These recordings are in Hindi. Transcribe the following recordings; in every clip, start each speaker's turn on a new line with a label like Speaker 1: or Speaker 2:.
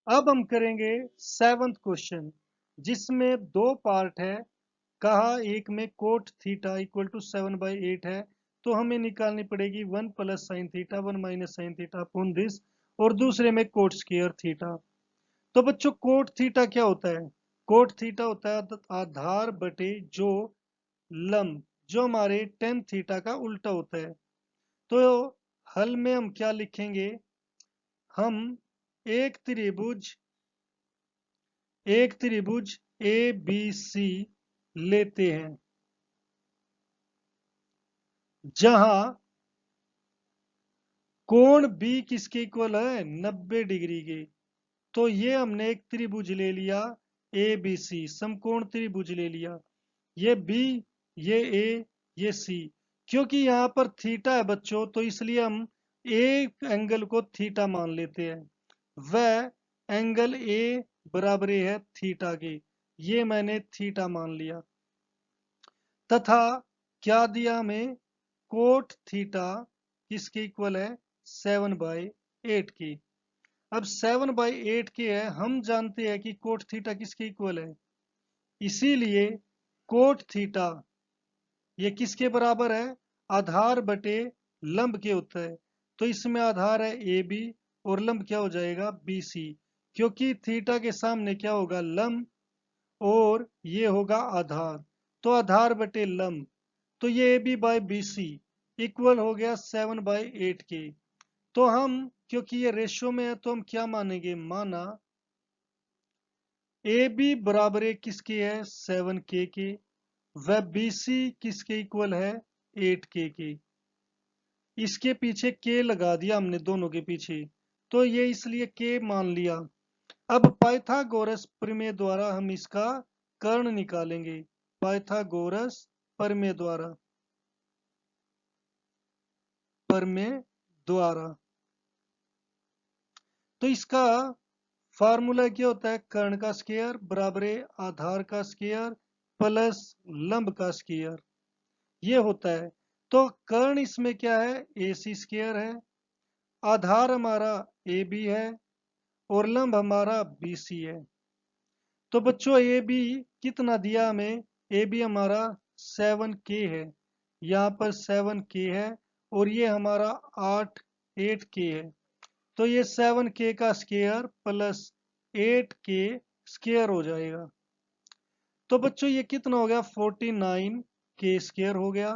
Speaker 1: अब हम करेंगे 7th क्वेश्चन, जिसमें दो पार्ट है। कहा एक में कोट थीटा इक्वल टू 7/8 है, तो हमें निकालनी पड़ेगी 1 plus sine theta 1 minus sine theta upon this. और दूसरे में कोट स्क्वायर थीटा। तो बच्चों कोट थीटा क्या होता है? कोट थीटा होता है आधार बटे जो लंब, जो हमारे टेन थीटा का उल्टा होता है। तो हल में हम क्या लिखेंगे? हम एक त्रिभुज ए बी सी लेते हैं, जहां कोण बी किसके इक्वल है? 90 डिग्री के। तो ये हमने एक त्रिभुज ले लिया ए बी सी, समकोण त्रिभुज ले लिया। ये बी, ये ए, ये सी। क्योंकि यहाँ पर थीटा है बच्चों, तो इसलिए हम ए एंगल को थीटा मान लेते हैं। वह एंगल ए बराबर है थीटा के। ये मैंने थीटा मान लिया। तथा क्या दिया हमें? कोट थीटा किसके इक्वल है? 7/8 की। अब 7/8 के है, हम जानते हैं कि कोट थीटा किसके इक्वल है। इसीलिए कोट थीटा ये किसके बराबर है? आधार बटे लंब के होता है। तो इसमें आधार है ए बी और लंब क्या हो जाएगा? B C. क्योंकि थीटा के सामने क्या होगा? लंब, और ये होगा आधार। तो आधार बटे लंब, तो ये A B by B C equal हो गया 7/8 के। तो हम, क्योंकि ये रेशियो में है, तो हम क्या मानेंगे? माना ए बी बराबर किसके है? 7K के। वह बी सी किसके इक्वल है? 8K के। इसके पीछे K लगा दिया हमने दोनों के पीछे, तो ये इसलिए K मान लिया। अब पाइथागोरस प्रमेय द्वारा हम इसका कर्ण निकालेंगे। पाइथागोरस प्रमेय द्वारा प्रमेय द्वारा तो इसका फार्मूला क्या होता है? कर्ण का स्क्वायर बराबर आधार का स्क्वायर प्लस लंब का स्क्वायर, ये होता है। तो कर्ण इसमें क्या है? ए सी स्क्वायर है। आधार हमारा ए बी है और लंब हमारा बी सी है। तो बच्चों ए बी कितना दिया हमें? ए बी हमारा 7K है। यहाँ पर 7K है, और ये हमारा 8K है। तो ये 7K का स्क्वायर प्लस 8K स्क्वायर हो जाएगा। तो बच्चों ये कितना हो गया? 49K स्क्वायर हो गया,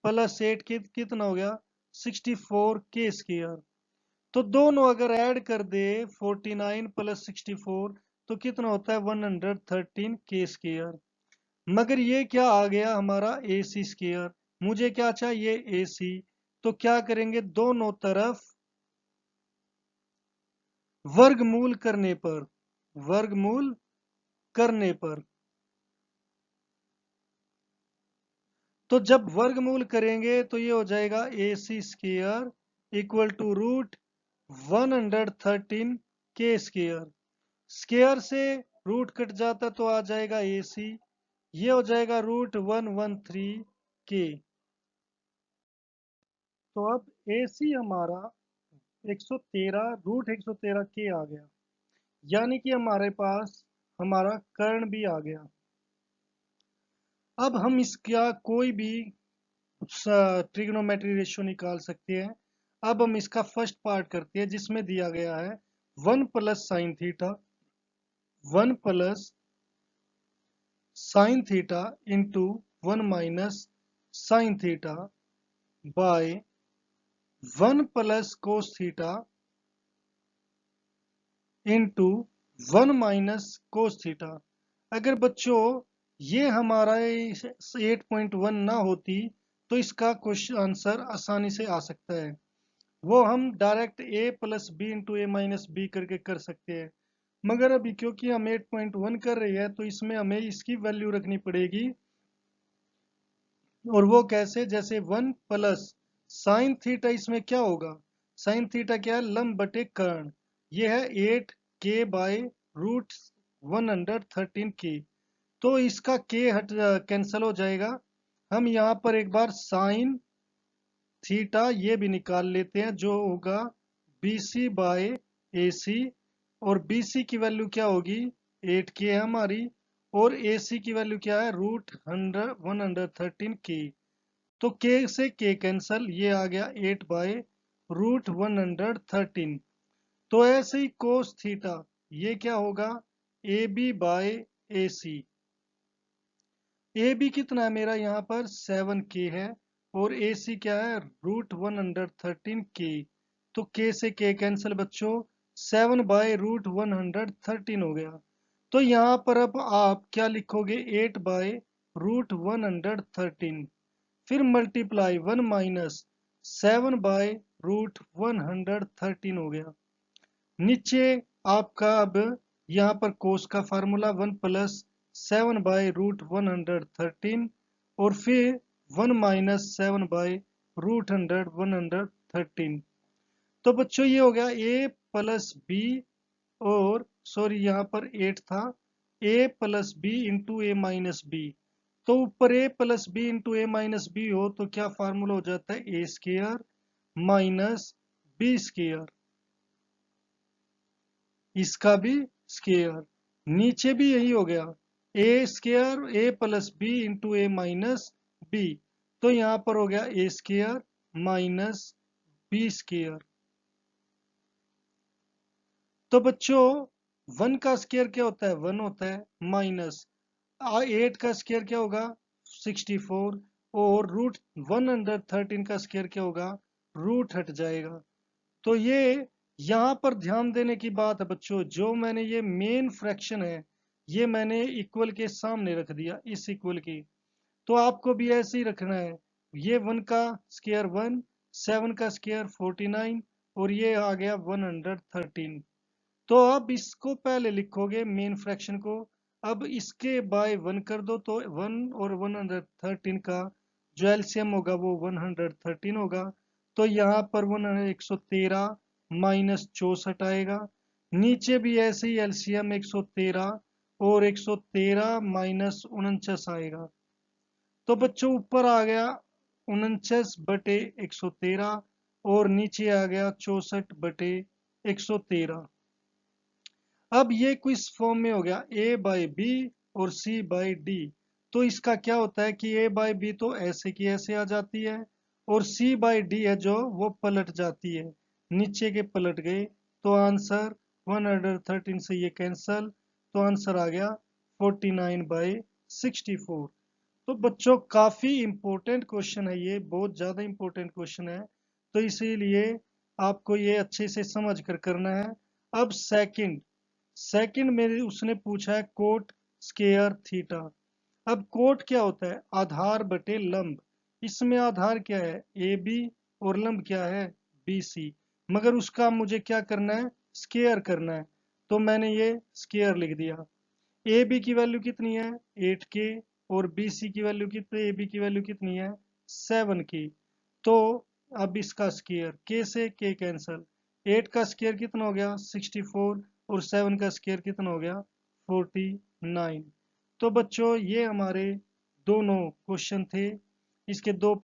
Speaker 1: प्लस 8K कितना हो गया? 64K square. तो दोनों अगर ऐड कर दे 49 प्लस 64, तो कितना होता है? 113K square. मगर ये क्या आ गया? हमारा ए सी स्क्वायर। मुझे क्या चाहिए? ए सी। तो क्या करेंगे? दोनों तरफ वर्गमूल करने पर, वर्गमूल करने पर, तो जब वर्गमूल करेंगे तो ये हो जाएगा A C square equal to root 113K square. Square से रूट कट जाता तो आ जाएगा ए सी। ये हो जाएगा रूट 113K। तो अब ए सी हमारा 113 रूट 113K आ गया। यानी कि हमारे पास हमारा कर्ण भी आ गया। अब हम इसका कोई भी ट्रिग्नोमेट्री रेशियो निकाल सकते हैं। अब हम इसका फर्स्ट पार्ट करते हैं, जिसमें दिया गया है 1 plus sine theta, 1 plus sine theta into 1 minus sine theta by 1 plus cos theta into 1 minus cos theta. अगर बच्चों ये हमारा 8.1 ना होती, तो इसका क्वेश्चन आंसर आसानी से आ सकता है। वो हम direct a plus B into A minus B करके कर सकते हैं। मगर अभी क्योंकि हम 8.1 कर रहे हैं, तो इसमें हमें इसकी वैल्यू रखनी पड़ेगी। और वो कैसे? जैसे 1 प्लस साइन थीटा, इसमें क्या होगा? साइन थीटा क्या है? लंब बटे कर्ण। ये है 8K बाय रूट 113K। तो इसका K हट कैंसिल हो जाएगा। हम यहाँ पर एक बार साइन थीटा ये भी निकाल लेते हैं, जो होगा BC बाय AC और BC की वैल्यू क्या होगी, 8K है हमारी, और AC की वैल्यू क्या है, √113K। तो K से K कैंसल, ये आ गया 8/√113। तो ऐसे ही कोस थीटा, ये क्या होगा, AB/AC। AB कितना है मेरा यहाँ पर 7K है, और AC क्या है, √113K। तो K से K कैंसिल बच्चों, 7/√113 हो गया। तो यहाँ पर अब आप क्या लिखोगे, 8/√113, फिर मल्टीप्लाई 1 माइनस 7/√113 हो गया। नीचे आपका अब यहाँ पर कोस का फार्मूला 1 प्लस 7/√113, और फिर 1 माइनस 7/√113। तो बच्चों ये हो गया A प्लस B, और सॉरी यहाँ पर 8 था, A plus B into A minus B। तो ऊपर A plus B into A minus B हो तो क्या फार्मूला हो जाता है, A square minus B square, इसका भी स्क्वायर। नीचे भी यही हो गया, A square A plus B into A minus B। तो यहाँ पर हो गया A square minus B square. तो बच्चों 1 का स्क्वायर क्या होता है, 1 होता है, माइनस 8 का स्क्वायर क्या होगा, 64, और √113 का स्क्वायर क्या होगा, रूट हट जाएगा। तो ये यहाँ पर ध्यान देने की बात है बच्चों, जो मैंने ये मेन फ्रैक्शन है, ये मैंने इक्वल के सामने रख दिया, इस इक्वल की। तो आपको भी ऐसे ही रखना है, ये 1 का स्क्वायर 1, 7 का स्क्वायर 49, और ये आ गया 113। तो अब इसको पहले लिखोगे मेन फ्रैक्शन को, अब इसके बाय 1 कर दो, तो 1 और 113 का जो एलसीएम होगा वो 113 होगा। तो यहाँ पर 113 माइनस 64 आएगा। नीचे भी ऐसे ही एलसीएम 113 और 113 माइनस 49 आएगा। तो बच्चों ऊपर आ गया 49/113, और नीचे आ गया 64/113। अब ये क्विज फॉर्म में हो गया A/B और C/D। तो इसका क्या होता है कि A/B तो ऐसे की ऐसे आ जाती है, और C/D है जो वो पलट जाती है, नीचे के पलट गए। तो आंसर 113 से ये कैंसल, तो आंसर आ गया 49/64। तो बच्चों काफी इंपॉर्टेंट क्वेश्चन है, ये बहुत ज्यादा इंपॉर्टेंट क्वेश्चन है, तो इसीलिए आपको ये अच्छे से समझ कर करना है। अब सेकंड में उसने पूछा है कोट स्केयर थीटा। अब कोट क्या होता है, आधार बटे लंब। इसमें आधार क्या है, ए बी, और लंब क्या है, बी सी। मगर उसका मुझे क्या करना है, स्केयर करना है, तो मैंने ये स्केयर लिख दिया। ए बी की वैल्यू कितनी है, 8K, और बी सी की वैल्यू कितनी, ए बी की वैल्यू कितनी है, 7K। तो अब इसका स्केयर, K से K कैंसल, 8 का स्केयर कितना हो गया, 64, और 7 का स्केयर कितना हो गया, 49। तो बच्चों ये हमारे दोनों क्वेश्चन थे, इसके दो